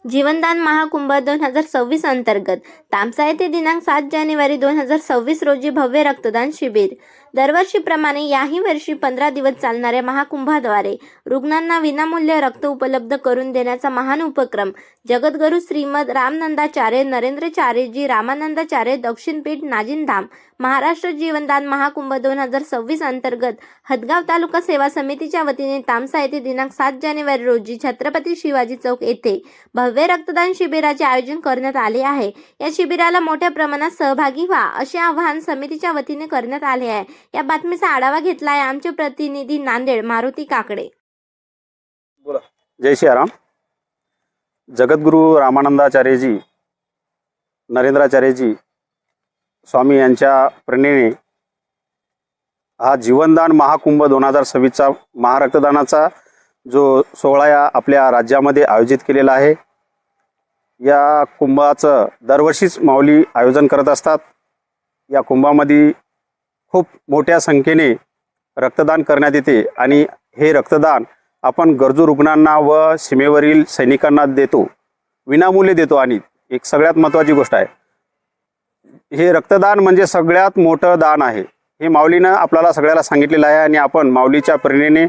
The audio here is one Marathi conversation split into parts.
जीवनदान महाकुंभ 2026 अंतर्गत तामसा येथे दिनांक 7 जानेवारी 2026 रोजी भव्य रक्तदान शिबिर। दरवर्षीप्रमाणे याही वर्षी 15 दिवस चालणाऱ्या महाकुंभाद्वारे रुग्णांना विनामूल्य रक्त उपलब्ध करून देण्याचा महान उपक्रम जगद्गुरू श्रीमद रामनंदाचार्य नरेंद्रचार्यजी रामानंदाचार्य दक्षिणपीठ नाजिनधाम महाराष्ट्र जीवनदान महाकुंभ 2026 अंतर्गत हदगाव तालुका सेवा समितीच्या वतीने तामसा येथे दिनांक 7 जानेवारी रोजी छत्रपती शिवाजी चौक येथे भव्य रक्तदान शिबिराचे आयोजन करण्यात आले आहे। या शिबिराला मोठ्या प्रमाणात सहभागी व्हा असे आवाहन समितीच्या वतीने करण्यात आले आहे। या बातमीचा आढावा घेतला आहे आमचे प्रतिनिधी नांदेड मारुती काकडे। बोला। जय श्रीराम। जगद्गुरू रामानंदाचार्यजी नरेंद्राचार्यजी स्वामी यांच्या प्रेरणेने हा जीवनदान महाकुंभ 2026चा महारक्तदानाचा जो सोहळा या आपल्या राज्यामध्ये आयोजित केलेला आहे। या कुंभाचं दरवर्षीच माऊली आयोजन करत असतात। या कुंभामध्ये खूप मोठ्या संख्येने रक्तदान करण्यात येते आणि हे रक्तदान आपण गरजू रुग्णांना व सीमेवरील सैनिकांना देतो, विनामूल्य देतो। आणि एक सगळ्यात महत्त्वाची गोष्ट आहे, हे रक्तदान म्हणजे सगळ्यात मोठं दान आहे। हे माऊलीनं आपल्याला सगळ्याला सांगितलेलं आहे आणि आपण माऊलीच्या प्रेरणेने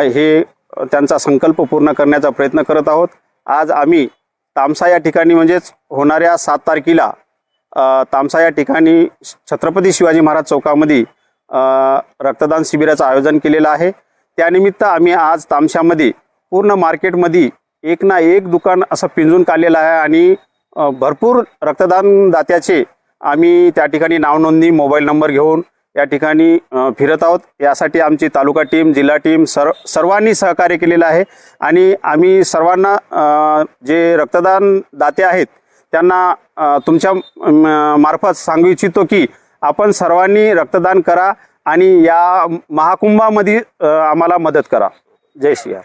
हे त्यांचा संकल्प पूर्ण करण्याचा प्रयत्न करत आहोत। आज आम्ही तामसा या ठिकाणी म्हणजेच होणाऱ्या 7 तारखेला तामसा या ठिकाणी छत्रपती शिवाजी महाराज चौकामध्ये रक्तदान शिबिराचं आयोजन केलेलं आहे। त्यानिमित्त आम्ही आज तामशामध्ये पूर्ण मार्केटमध्ये एक ना एक दुकान असं पिंजून काढलेलं आहे आणि भरपूर रक्तदान दात्याचे आम्ही त्या ठिकाणी नाव नोंदणी मोबाईल नंबर घेऊन या ठिकाणी फिरत आहोत। यासाठी आमची तालुका टीम जिल्हा टीम सर्वांनी सहकार्य केलेलं आहे आणि आम्ही सर्वांना जे रक्तदान दाते आहेत त्यांना तुमच्या मार्फत सांगू इच्छितो की आपण सर्वांनी रक्तदान करा आणि या महाकुंभामध्ये आम्हाला मदत करा। जय श्रीराम।